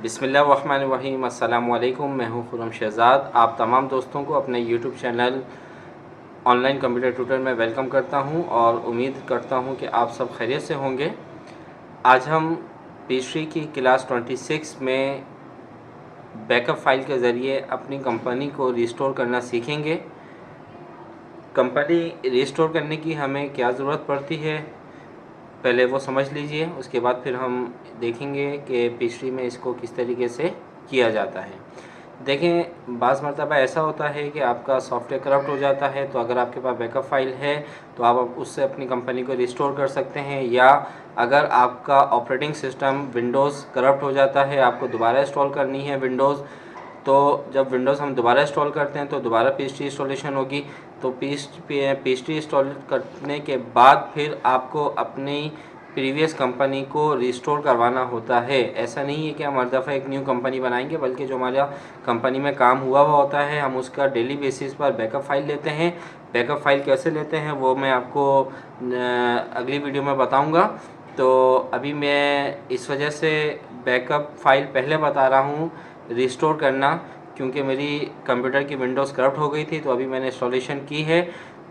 बिस्मिल्लाहिर्रहमानिर्रहीम। अस्सलाम वालेकुम। मैं हूं खुर्रम शहज़ाद। आप तमाम दोस्तों को अपने YouTube channel online computer tutor में वेलकम करता हूं और उम्मीद करता हूं कि आप सब खैरियत से होंगे। आज हम पेस्ट्री की क्लास 26 में बैकअप फ़ाइल के ज़रिए अपनी कंपनी को रिस्टोर करना सीखेंगे। कंपनी रिस्टोर करने की हमें क्या ज़रूरत पड़ती है, पहले वो समझ लीजिए। उसके बाद फिर हम देखेंगे कि पेस्ट्री में इसको किस तरीके से किया जाता है। देखें, बाज़ मरतबा ऐसा होता है कि आपका सॉफ्टवेयर करप्ट हो जाता है, तो अगर आपके पास बैकअप फ़ाइल है तो आप उससे अपनी कंपनी को रिस्टोर कर सकते हैं। या अगर आपका ऑपरेटिंग सिस्टम विंडोज़ करप्ट हो जाता है, आपको दोबारा इंस्टॉल करनी है विंडोज़, तो जब विंडोज़ हम दोबारा इंस्टॉल करते हैं तो दोबारा पेस्ट्री इंस्टॉलेशन होगी। तो पेस्ट्री इंस्टॉल करने के बाद फिर आपको अपनी प्रीवियस कंपनी को रिस्टोर करवाना होता है। ऐसा नहीं है कि हम हर दफ़ा एक न्यू कंपनी बनाएंगे, बल्कि जो हमारा कंपनी में काम हुआ होता है हम उसका डेली बेसिस पर बैकअप फ़ाइल लेते हैं। बैकअप फ़ाइल कैसे लेते हैं वो मैं आपको अगली वीडियो में बताऊंगा। तो अभी मैं इस वजह से बैकअप फ़ाइल पहले बता रहा हूँ रिस्टोर करना, क्योंकि मेरी कंप्यूटर की विंडोज़ करप्ट हो गई थी, तो अभी मैंने इंस्टॉलेशन की है,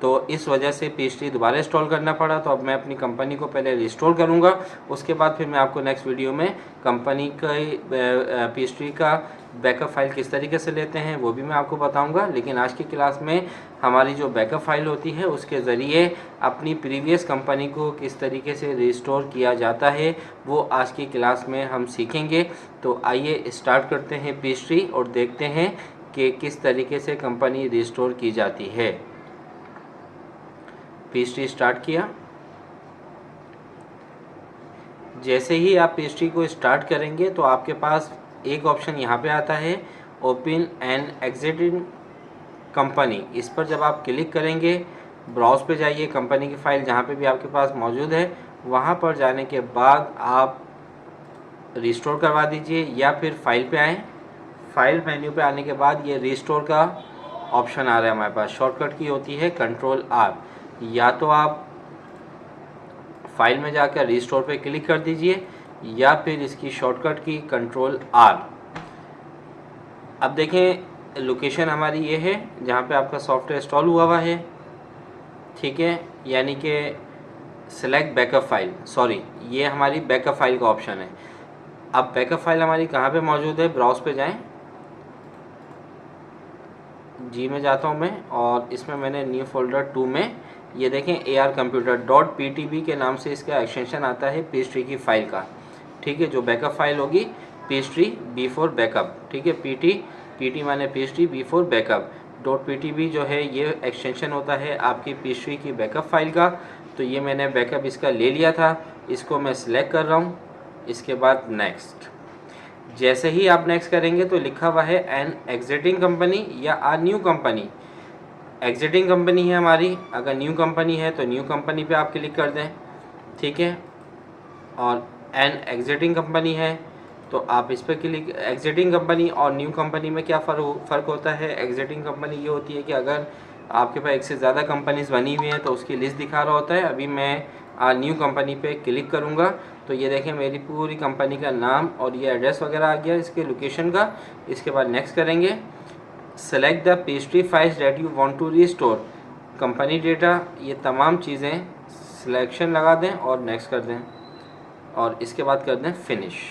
तो इस वजह से पेस्ट्री दोबारा इंस्टॉल करना पड़ा। तो अब मैं अपनी कंपनी को पहले रिस्टोर करूंगा, उसके बाद फिर मैं आपको नेक्स्ट वीडियो में कंपनी का पेस्ट्री का बैकअप फ़ाइल किस तरीके से लेते हैं वो भी मैं आपको बताऊंगा। लेकिन आज की क्लास में हमारी जो बैकअप फ़ाइल होती है उसके ज़रिए अपनी प्रीवियस कंपनी को किस तरीके से रिस्टोर किया जाता है वो आज की क्लास में हम सीखेंगे। तो आइए स्टार्ट करते हैं पेस्ट्री और देखते हैं कि किस तरीके से कंपनी रिस्टोर की जाती है। पेस्ट्री स्टार्ट किया। जैसे ही आप पेस्ट्री को स्टार्ट करेंगे तो आपके पास एक ऑप्शन यहाँ पे आता है, ओपन एंड एग्जिटिंग कंपनी। इस पर जब आप क्लिक करेंगे, ब्राउज पे जाइए, कंपनी की फ़ाइल जहाँ पे भी आपके पास मौजूद है वहाँ पर जाने के बाद आप रिस्टोर करवा दीजिए, या फिर फाइल पे आएँ। फाइल मेन्यू पे आने के बाद ये रिस्टोर का ऑप्शन आ रहा है हमारे पास। शॉर्टकट की होती है Ctrl+R। या तो आप फाइल में जाकर रिस्टोर पे क्लिक कर दीजिए, या फिर इसकी शॉर्टकट की Ctrl+R। अब देखें, लोकेशन हमारी ये है जहाँ पे आपका सॉफ्टवेयर इंस्टॉल हुआ हुआ है, ठीक है, यानी कि सेलेक्ट बैकअप फ़ाइल, सॉरी ये हमारी बैकअप फ़ाइल का ऑप्शन है। अब बैकअप फ़ाइल हमारी कहाँ पे मौजूद है, ब्राउज पे जाएं, जी में जाता हूँ मैं, और इसमें मैंने न्यू फोल्डर 2 में ये देखें ARComputer.ptb के नाम से इसका एक्सटेंशन आता है पेस्ट्री की फ़ाइल का, ठीक है, जो बैकअप फ़ाइल होगी पेस्ट्री बिफोर बैकअप, ठीक है, पीटी माने पेस्ट्री बिफोर बैकअप .ptb जो है ये एक्सटेंशन होता है आपकी पेस्ट्री की बैकअप फ़ाइल का। तो ये मैंने बैकअप इसका ले लिया था, इसको मैं सिलेक्ट कर रहा हूँ। इसके बाद नेक्स्ट, जैसे ही आप नेक्स्ट करेंगे तो लिखा हुआ है एन एग्जिटिंग कंपनी या आ न्यू कंपनी। एग्जिटिंग कंपनी है हमारी, अगर न्यू कंपनी है तो न्यू कंपनी पे आप क्लिक कर दें, ठीक है, और एन एग्जिटिंग कंपनी है तो आप इस पर क्लिक। एग्जिटिंग कंपनी और न्यू कंपनी में क्या फ़र्क होता है? एग्जिटिंग कंपनी ये होती है कि अगर आपके पास एक से ज़्यादा कंपनीज बनी हुई हैं तो उसकी लिस्ट दिखा रहा होता है। अभी मैं न्यू कंपनी पे क्लिक करूँगा तो ये देखें मेरी पूरी कंपनी का नाम और ये एड्रेस वगैरह आ गया इसके लोकेशन का। इसके बाद नेक्स्ट करेंगे, select the pastry files that you want to restore, company data, ये तमाम चीज़ें सिलेक्शन लगा दें और नेक्स्ट कर दें, और इसके बाद कर दें फिनिश।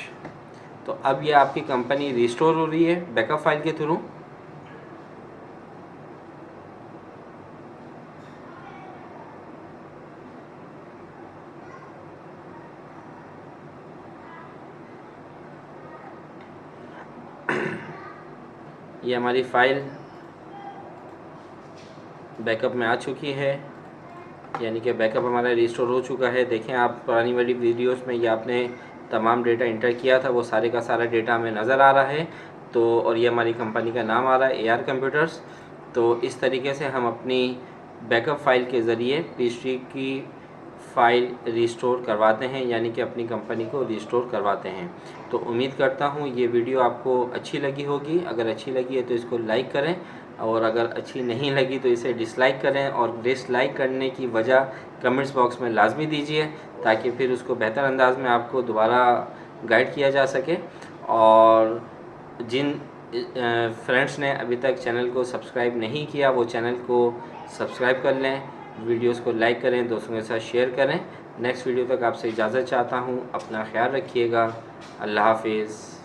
तो अब ये आपकी कंपनी रिस्टोर हो रही है बैकअप फाइल के थ्रू। ये हमारी फ़ाइल बैकअप में आ चुकी है, यानी कि बैकअप हमारा रिस्टोर हो चुका है। देखें आप पुरानी वाली वीडियोस में ये आपने तमाम डेटा इंटर किया था, वो सारे का सारा डेटा हमें नज़र आ रहा है। तो और ये हमारी कंपनी का नाम आ रहा है AR कंप्यूटर्स। तो इस तरीके से हम अपनी बैकअप फ़ाइल के ज़रिए पेस्ट्री की फ़ाइल रिस्टोर करवाते हैं, यानी कि अपनी कंपनी को रिस्टोर करवाते हैं। तो उम्मीद करता हूँ ये वीडियो आपको अच्छी लगी होगी। अगर अच्छी लगी है तो इसको लाइक करें, और अगर अच्छी नहीं लगी तो इसे डिसलाइक करें, और डिसलाइक करने की वजह कमेंट्स बॉक्स में लाजमी दीजिए ताकि फिर उसको बेहतर अंदाज में आपको दोबारा गाइड किया जा सके। और जिन फ्रेंड्स ने अभी तक चैनल को सब्सक्राइब नहीं किया वो चैनल को सब्सक्राइब कर लें, वीडियोस को लाइक करें, दोस्तों के साथ शेयर करें। नेक्स्ट वीडियो तक आपसे इजाज़त चाहता हूँ। अपना ख्याल रखिएगा। अल्लाह हाफिज़।